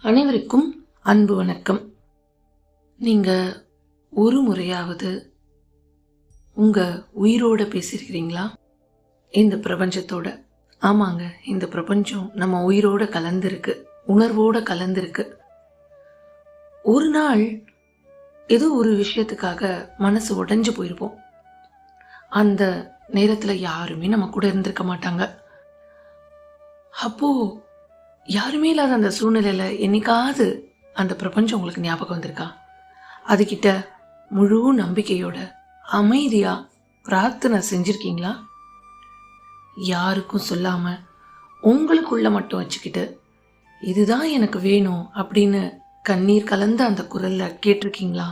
அனைவருக்கும் அன்பு வணக்கம். நீங்க ஒரு முறையாவது உங்க உயிரோட பேசியிருக்கிறீங்களா? இந்த பிரபஞ்சத்தோட. ஆமாங்க, இந்த பிரபஞ்சம் நம்ம உயிரோட கலந்துருக்கு, உணர்வோட கலந்துருக்கு. ஒரு நாள் ஏதோ ஒரு விஷயத்துக்காக மனசு உடைஞ்சு போயிருப்போம். அந்த நேரத்துல யாருமே நம்ம கூட இருந்திருக்க மாட்டாங்க. அப்போ யாருமே இல்லாத அந்த சூழ்நிலையில என்னைக்காவது அந்த பிரபஞ்சம் உங்களுக்கு ஞாபகம் வந்திருக்கா? அதுகிட்ட முழு நம்பிக்கையோட அமைதியா பிரார்த்தனை செஞ்சிருக்கீங்களா? யாருக்கும் சொல்லாம உங்களுக்குள்ள மட்டும் வச்சுக்கிட்டு இதுதான் எனக்கு வேணும் அப்படின்னு கண்ணீர் கலந்த அந்த குரல்ல கேட்டிருக்கீங்களா?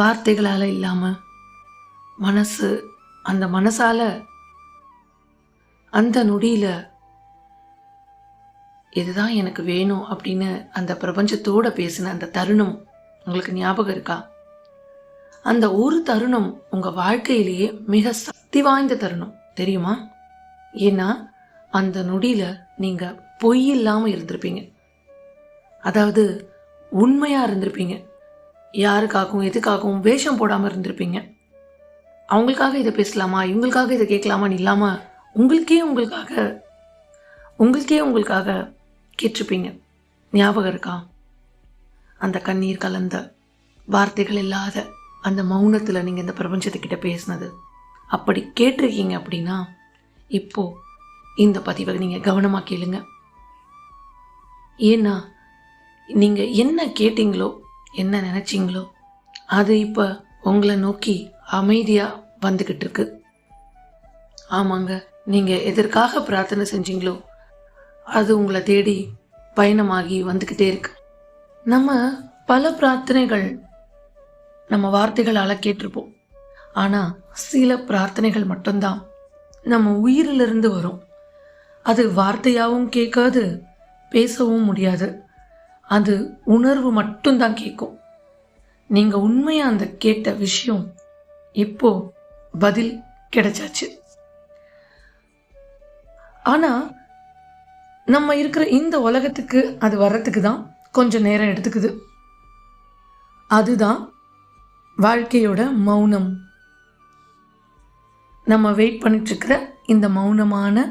வார்த்தைகளால இல்லாம அந்த மனசால அந்த நொடியில இதுதான் எனக்கு வேணும் அப்படின்னு அந்த பிரபஞ்சத்தோட பேசின அந்த தருணம் உங்களுக்கு ஞாபகம் இருக்கா? அந்த ஒரு தருணம் உங்க வாழ்க்கையிலேயே மிக சக்தி வாய்ந்த தருணம் தெரியுமா? ஏன்னா அந்த நொடியில நீங்க பொய் இல்லாம இருந்திருப்பீங்க. அதாவது உண்மையா இருந்திருப்பீங்க. யாருக்காகவும் எதுக்காகவும் வேஷம் போடாம இருந்திருப்பீங்க. அவங்களுக்காக இதை பேசலாமா, இவங்களுக்காக இதை கேட்கலாமான்னு இல்லாம உங்களுக்கே உங்களுக்காக கேட்டிருப்பீங்க. ஞாபகம் இருக்கா? அந்த கண்ணீர் கலந்த வார்த்தைகள் இல்லாத அந்த மௌனத்துல நீங்க இந்த பிரபஞ்சத்துக்கிட்ட பேசினது. அப்படி கேட்டிருக்கீங்க அப்படின்னா இப்போ இந்த பதிவை நீங்க கவனமா கேளுங்க. ஏன்னா நீங்க என்ன கேட்டீங்களோ, என்ன நினைச்சீங்களோ அது இப்ப உங்களை நோக்கி அமைதியா வந்துகிட்டு இருக்கு. ஆமாங்க, நீங்க எதற்காக பிரார்த்தனை செஞ்சீங்களோ அது உங்களை தேடி பயணமாகி வந்துக்கிட்டே இருக்கு. நம்ம பல பிரார்த்தனைகள் நம்ம வார்த்தைகளால் கேட்டிருப்போம். ஆனால் சில பிரார்த்தனைகள் மட்டும்தான் நம்ம உயிரிலிருந்து வரும். அது வார்த்தையாகவும் கேட்காது, பேசவும் முடியாது. அது உணர்வு மட்டும்தான் கேட்கும். நீங்கள் உண்மையாக அந்த கேட்ட விஷயம் இப்போ பதில் கிடைச்சாச்சு. ஆனால் நம்ம இருக்கிற இந்த உலகத்துக்கு அது வர்றதுக்கு தான் கொஞ்சம் நேரம் எடுத்துக்குது. அதுதான் வாழ்க்கையோட மௌனம். நம்ம வெயிட் பண்ணிட்டு இருக்கிற இந்த மௌனமான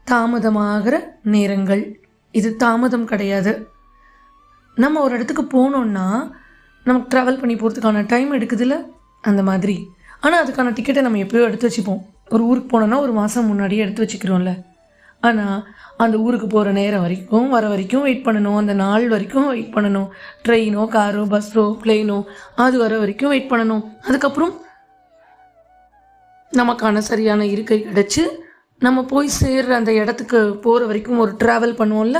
தாமதமாகிற நேரங்கள். இது தாமதம் கிடையாது. நம்ம ஒரு இடத்துக்கு போனோம்னா நமக்கு ட்ராவல் பண்ணி போகிறதுக்கான டைம் எடுக்குதுல்ல, அந்த மாதிரி. ஆனால் அதுக்கான டிக்கெட்டை நம்ம எப்போயோ எடுத்து வச்சுப்போம். ஒரு ஊருக்கு போனோன்னா ஒரு மாதம் முன்னாடியே எடுத்து வச்சுக்கிறோம்ல. ஆனால் அந்த ஊருக்கு போகிற நேரம் வரைக்கும் வர வரைக்கும் வெயிட் பண்ணணும். அந்த நாள் வரைக்கும் வெயிட் பண்ணணும். ட்ரெயினோ, காரோ, பஸ்ஸோ, பிளெயினோ அது வர வரைக்கும் வெயிட் பண்ணணும். அதுக்கப்புறம் நமக்கான சரியான இருக்கை கிடச்சி நம்ம போய் சேர்ற அந்த இடத்துக்கு போகிற வரைக்கும் ஒரு ட்ராவல் பண்ணுவோம்ல,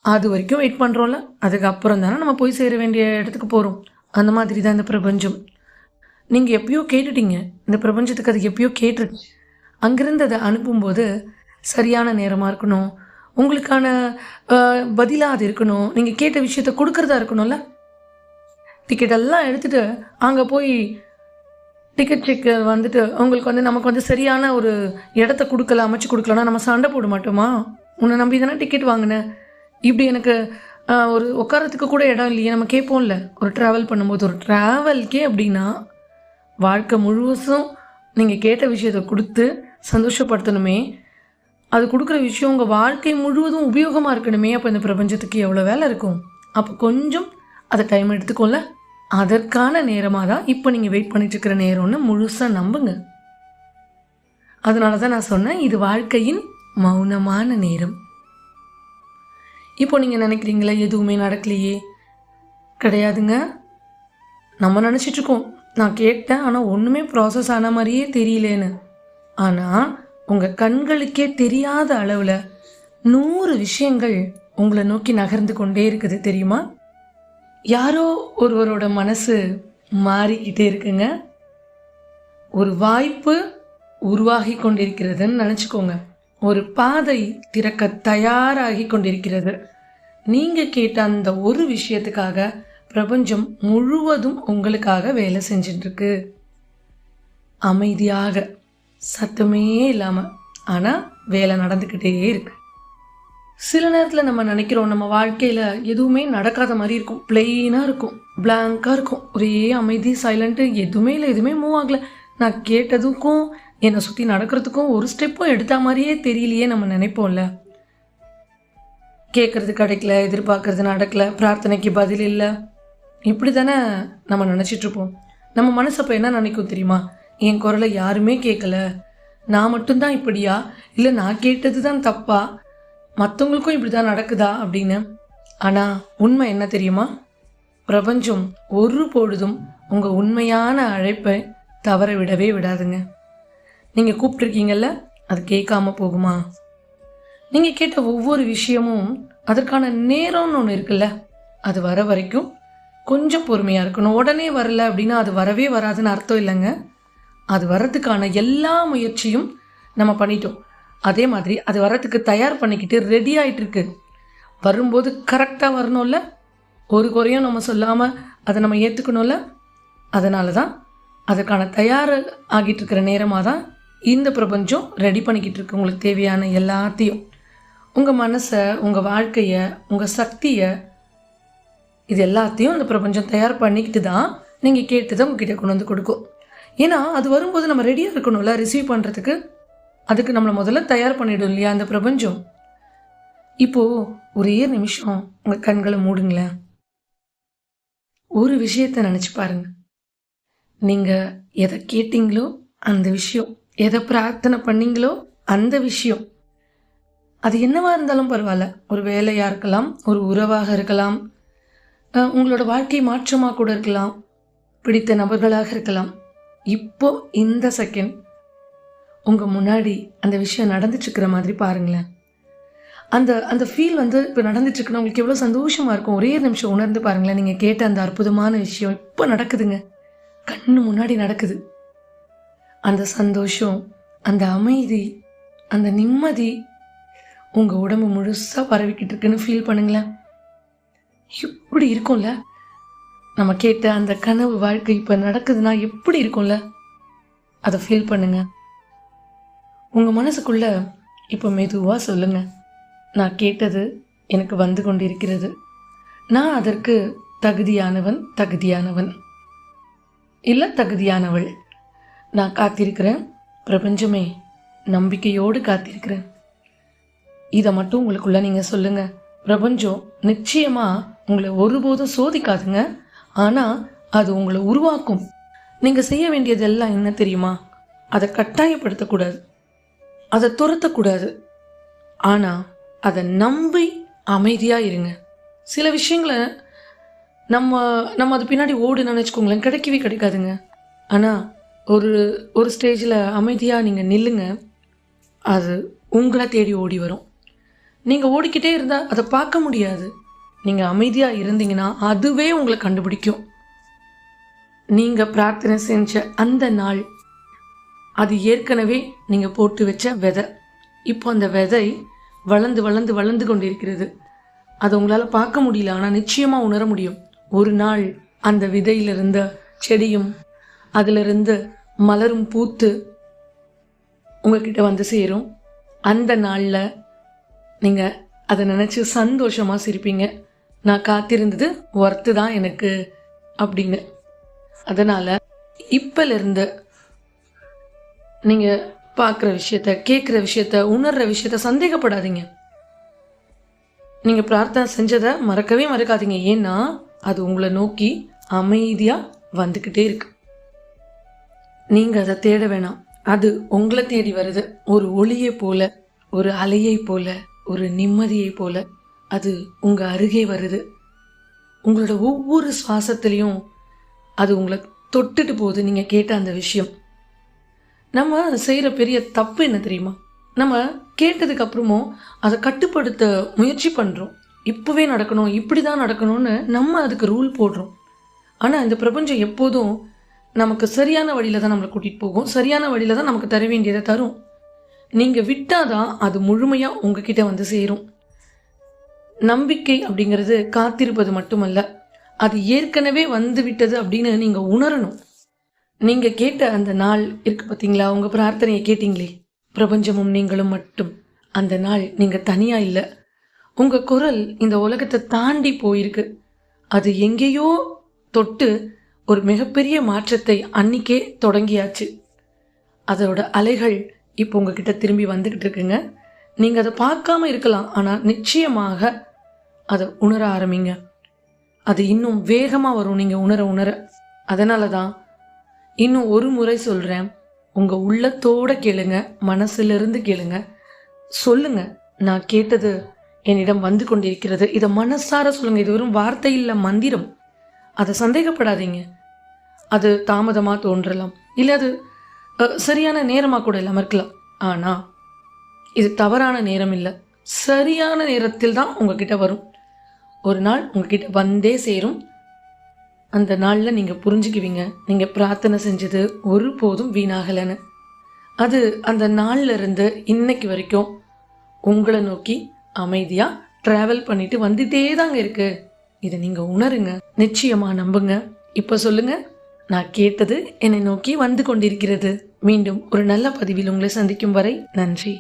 அது வரைக்கும் வெயிட் பண்ணுறோம்ல. அதுக்கப்புறம் தானே நம்ம போய் சேர வேண்டிய இடத்துக்கு போகிறோம். அந்த மாதிரி தான் இந்த பிரபஞ்சம். நீங்கள் எப்பயோ கேட்டுட்டீங்க. இந்த பிரபஞ்சத்துக்கு அது எப்பயோ கேட்டுருச்சு. அங்கேருந்து அதை அனுப்பும்போது சரியான நேரமாக இருக்கணும், உங்களுக்கான பதிலாக அது இருக்கணும், நீங்கள் கேட்ட விஷயத்த கொடுக்குறதா இருக்கணும்ல. டிக்கெட்டெல்லாம் எடுத்துகிட்டு அங்கே போய் டிக்கெட் செக் வந்துட்டு உங்களுக்கு நமக்கு சரியான ஒரு இடத்த கொடுக்கல, அமைச்சு கொடுக்கலன்னா நம்ம சண்டை போட மாட்டோமா? உன்னை நம்பி தானே டிக்கெட் வாங்கினேன், இப்படி எனக்கு ஒரு உட்காரத்துக்கு கூட இடம் இல்லையே நம்ம கேட்போம்ல. ஒரு ட்ராவல் பண்ணும்போது ஒரு ட்ராவல்கே அப்படின்னா வாழ்க்கை முழுவதும் நீங்கள் கேட்ட விஷயத்தை கொடுத்து சந்தோஷப்படுத்தணுமே. அது கொடுக்குற விஷயம் உங்கள் வாழ்க்கை முழுவதும் உபயோகமாக இருக்கணுமே. அப்போ இந்த பிரபஞ்சத்துக்கு எவ்வளோ வேலை இருக்கும். அப்போ கொஞ்சம் அதை டைம் எடுத்துக்கோல. அதற்கான நேரமாக தான் இப்போ நீங்கள் வெயிட் பண்ணிட்டு இருக்கிற நேரம்னு முழுசாக நம்புங்க. அதனால தான் நான் சொன்னேன், இது வாழ்க்கையின் மௌனமான நேரம். இப்போ நீங்கள் நினைக்கிறீங்களா எதுவுமே நடக்கலையே? கிடையாதுங்க. நம்ம நினச்சிட்ருக்கோம் நான் கேட்டேன் ஆனால் ஒன்றுமே ப்ராசஸ் ஆன மாதிரியே தெரியலேன்னு. ஆனால் உங்கள் கண்களுக்கே தெரியாத அளவில் 100 விஷயங்கள் உங்களை நோக்கி நகர்ந்து கொண்டே இருக்குது தெரியுமா? யாரோ ஒருவரோட மனசு மாறிக்கிட்டே இருக்குங்க. ஒரு வாய்ப்பு உருவாகி கொண்டிருக்கிறதுன்னு நினச்சிக்கோங்க. ஒரு பாதை திறக்க தயாராகி கொண்டிருக்கிறது. நீங்கள் கேட்ட அந்த ஒரு விஷயத்துக்காக பிரபஞ்சம் முழுவதும் உங்களுக்காக வேலை செஞ்சுட்டுருக்கு. அமைதியாக, சத்தமே இல்லாமல். ஆனால் வேலை நடந்துக்கிட்டே இருக்கு. சில நேரத்தில் நம்ம நினைக்கிறோம் நம்ம வாழ்க்கையில் எதுவுமே நடக்காத மாதிரி இருக்கும், பிளெயினாக இருக்கும், பிளாங்காக இருக்கும், ஒரே அமைதி, சைலண்ட்டு, எதுவுமே இல்லை, எதுவுமே மூவ் ஆகலை. நான் கேட்டதுக்கும் என்னை சுற்றி நடக்கிறதுக்கும் ஒரு ஸ்டெப்பும் எடுத்த மாதிரியே தெரியலையே நம்ம நினைப்போம்ல. கேட்குறது கிடைக்கல, எதிர்பார்க்கறது நடக்கலை, பிரார்த்தனைக்கு பதில் இல்லை, இப்படி தானே நம்ம நினச்சிட்ருப்போம். நம்ம மனசு அப்போ என்ன நினைக்கும் தெரியுமா? என் குரலை யாருமே கேட்கல, நான் மட்டும்தான் இப்படியா, இல்லை நான் கேட்டது தான் தப்பா, மற்றவங்களுக்கும் இப்படி தான் நடக்குதா அப்படின்னு. ஆனால் உண்மை என்ன தெரியுமா? பிரபஞ்சம் ஒரு பொழுதும் உங்கள் உண்மையான அழைப்பை தவற விடவே விடாதுங்க. நீங்கள் கூப்பிட்ருக்கீங்கல்ல, அது கேட்காம போகுமா? நீங்கள் கேட்ட ஒவ்வொரு விஷயமும் அதற்கான நேரம்னு ஒன்று இருக்குல்ல, அது வர வரைக்கும் கொஞ்சம் பொறுமையாக இருக்கணும். உடனே வரல அப்படின்னா அது வரவே வராதுன்னு அர்த்தம் இல்லைங்க. அது வர்றதுக்கான எல்லா முயற்சியும் நம்ம பண்ணிட்டோம். அதே மாதிரி அது வர்றதுக்கு தயார் பண்ணிக்கிட்டு ரெடி ஆகிட்டுருக்கு. வரும்போது கரெக்டாக வரணும்ல, ஒரு குறையும் நம்ம சொல்லாமல் அதை நம்ம ஏற்றுக்கணும்ல. அதனால தான் அதுக்கான தயார் ஆகிட்டு இருக்கிற நேரமாக தான் இந்த பிரபஞ்சம் ரெடி பண்ணிக்கிட்டு இருக்கு உங்களுக்கு தேவையான எல்லாத்தையும். உங்கள் மனசை, உங்கள் வாழ்க்கையை, உங்கள் சக்தியை, இது எல்லாத்தையும் அந்த பிரபஞ்சம் தயார் பண்ணிக்கிட்டு தான் நீங்கள் கேட்டு தான் உங்ககிட்ட கொண்டு வந்து கொடுக்கும். ஏன்னா அது வரும்போது நம்ம ரெடியாக இருக்கணும்ல ரிசீவ் பண்ணுறதுக்கு. அதுக்கு நம்மளை முதல்ல தயார் பண்ணிடும் இல்லையா அந்த பிரபஞ்சம். இப்போது ஒரே நிமிஷம் உங்கள் கண்களை மூடுங்களேன். ஒரு விஷயத்தை நினச்சி பாருங்க. நீங்கள் எதை கேட்டீங்களோ அந்த விஷயம், எதை பிரார்த்தனை பண்ணீங்களோ அந்த விஷயம், அது என்னவா இருந்தாலும் பரவாயில்ல. ஒரு வேலையாக இருக்கலாம், ஒரு உறவாக இருக்கலாம், உங்களோட வாழ்க்கை மாற்றமாக கூட இருக்கலாம், பிடித்த நபர்களாக இருக்கலாம். இப்போ இந்த செகண்ட் உங்கள் முன்னாடி அந்த விஷயம் நடந்துட்டுருக்கிற மாதிரி பாருங்களேன். அந்த அந்த ஃபீல் இப்போ நடந்துட்டுருக்குன்னா உங்களுக்கு எவ்வளோ சந்தோஷமாக இருக்கும். ஒரே நிமிஷம் உணர்ந்து பாருங்களேன். நீங்கள் கேட்ட அந்த அற்புதமான விஷயம் இப்போ நடக்குதுங்க, கண்ணு முன்னாடி நடக்குது. அந்த சந்தோஷம், அந்த அமைதி, அந்த நிம்மதி உங்கள் உடம்பு முழுசாக பரவிக்கிட்டு இருக்குன்னு ஃபீல் பண்ணுங்களேன். எப்படி இருக்கும்ல? நம்ம கேட்ட அந்த கனவு வாழ்க்கை இப்போ நடக்குதுன்னா எப்படி இருக்கும்ல? அதை ஃபீல் பண்ணுங்க. உங்கள் மனசுக்குள்ள இப்போ மெதுவாக சொல்லுங்க, நான் கேட்டது எனக்கு வந்து கொண்டிருக்கிறது, நான் அதற்கு தகுதியானவன், தகுதியானவன் இல்லை தகுதியானவள், நான் காத்திருக்கிறேன் பிரபஞ்சமே, நம்பிக்கையோடு காத்திருக்கிறேன். இதை மட்டும் உங்களுக்குள்ள நீங்கள் சொல்லுங்கள். பிரபஞ்சம் நிச்சயமாக உங்களை ஒருபோதும் சோதிக்காதுங்க, ஆனால் அது உங்களை உருவாக்கும். நீங்கள் செய்ய வேண்டியதெல்லாம் என்ன தெரியுமா? அதை கட்டாயப்படுத்தக்கூடாது, அதை துரத்தக்கூடாது, ஆனால் அதை நம்பி அமைதியாக இருங்க. சில விஷயங்களை நம்ம அது பின்னாடி ஓடுன்னு வச்சுக்கோங்களேன், கிடைக்கவே கிடைக்காதுங்க. ஆனால் ஒரு ஸ்டேஜில் அமைதியாக நீங்கள் நில்லுங்க, அது உங்களை தேடி ஓடி வரும். நீங்கள் ஓடிக்கிட்டே இருந்தால் அதை பார்க்க முடியாது. நீங்கள் அமைதியாக இருந்தீங்கன்னா அதுவே உங்களை கண்டுபிடிக்கும். நீங்கள் பிரார்த்தனை செஞ்ச அந்த நாள், அது ஏற்கனவே நீங்கள் போட்டு வச்ச விதை. இப்போ அந்த விதை வளர்ந்து வளர்ந்து வளர்ந்து கொண்டிருக்கிறது. அதை உங்களால் பார்க்க முடியல, ஆனால் நிச்சயமாக உணர முடியும். ஒரு நாள் அந்த விதையிலிருந்த செடியும் அதிலிருந்து மலரும் பூத்து உங்ககிட்ட வந்து சேரும். அந்த நாளில் நீங்கள் அதை நினச்சி சந்தோஷமாக சிரிப்பீங்க, நான் காத்திருந்தது ஒர்த்து தான் எனக்கு அப்படின்னு. அதனால் இப்போலேருந்து நீங்கள் பார்க்குற விஷயத்த, கேட்குற விஷயத்த, உணர்கிற விஷயத்த சந்தேகப்படாதீங்க. நீங்கள் பிரார்த்தனை செஞ்சதை மறக்கவே மறக்காதீங்க. ஏன்னா அது உங்களை நோக்கி அமைதியாக வந்துக்கிட்டே இருக்கு. நீங்கள் அதை தேட வேணாம், அது உங்களை தேடி வருது. ஒரு ஒளியை போல, ஒரு அலையை போல, ஒரு நிம்மதியை போல அது உங்கள் அருகே வருது. உங்களோட ஒவ்வொரு சுவாசத்துலேயும் அது உங்களை தொட்டுட்டு போகுது. நீங்கள் கேட்ட அந்த விஷயம். நம்ம செய்கிற பெரிய தப்பு என்ன தெரியுமா? நம்ம கேட்டதுக்கு அப்புறமும் அதை கட்டுப்படுத்த முயற்சி பண்ணுறோம். இப்போவே நடக்கணும், இப்படி தான் நடக்கணும்னு நம்ம அதுக்கு ரூல் போடுறோம். ஆனால் இந்த பிரபஞ்சம் எப்போதும் நமக்கு சரியான வழியில் தான் நம்மளை கூட்டிகிட்டு போகும், சரியான வழியில் தான் நமக்கு தர வேண்டியதை தரும். நீங்கள் விட்டாதான் அது முழுமையாக உங்ககிட்ட வந்து சேரும். நம்பிக்கை அப்படிங்கிறது காத்திருப்பது மட்டுமல்ல, அது ஏற்கனவே வந்து விட்டது அப்படின்னு நீங்கள் உணரணும். நீங்கள் கேட்ட அந்த நாள் இருக்கு பார்த்தீங்களா, உங்கள் பிரார்த்தனையை கேட்டிங்களே, பிரபஞ்சமும் நீங்களும் மட்டும். அந்த நாள் நீங்கள் தனியாக இல்லை, உங்கள் குரல் இந்த உலகத்தை தாண்டி போயிருக்கு. அது எங்கேயோ தொட்டு ஒரு மிகப்பெரிய மாற்றத்தை அன்னிக்கே தொடங்கியாச்சு. அதோட அலைகள் இப்போ உங்ககிட்ட திரும்பி வந்துக்கிட்டு இருக்குங்க. நீங்கள் அதை பார்க்காம இருக்கலாம், ஆனால் நிச்சயமாக அதை உணர ஆரம்பிங்க. அது இன்னும் வேகமாக வரும் நீங்கள் உணர உணர. அதனால தான் இன்னும் ஒரு முறை சொல்கிறேன், உங்கள் உள்ளத்தோடு கேளுங்க, மனசிலிருந்து கேளுங்க. சொல்லுங்க, நான் கேட்டது என்னிடம் வந்து கொண்டிருக்கிறது. இதை மனசார சொல்லுங்க. இது வெறும் வார்த்தை இல்லை, மந்திரம். அதை சந்தேகப்படாதீங்க. அது தாமதமாக தோன்றலாம், இல்லை அது சரியான நேரமாக கூட இல்லாமல் இருக்கலாம். ஆனால் இது தவறான நேரம் இல்லை, சரியான நேரத்தில் தான் உங்ககிட்ட வரும். ஒரு நாள் உங்ககிட்ட வந்தே சேரும். அந்த நாளில் நீங்கள் புரிஞ்சுக்குவீங்க, நீங்கள் பிரார்த்தனை செஞ்சது ஒருபோதும் வீணாகலைன்னு. அது அந்த நாளில் இருந்து இன்னைக்கு வரைக்கும் உங்களை நோக்கி அமைதியாக ட்ராவல் பண்ணிட்டு வந்துட்டே தாங்க இருக்கு. இதை நீங்கள் உணருங்க, நிச்சயமாக நம்புங்க. இப்போ சொல்லுங்கள், நான் கேட்டது என்னை நோக்கி வந்து கொண்டிருக்கிறது. மீண்டும் ஒரு நல்ல பதிவில் உங்களை சந்திக்கும் வரை நன்றி.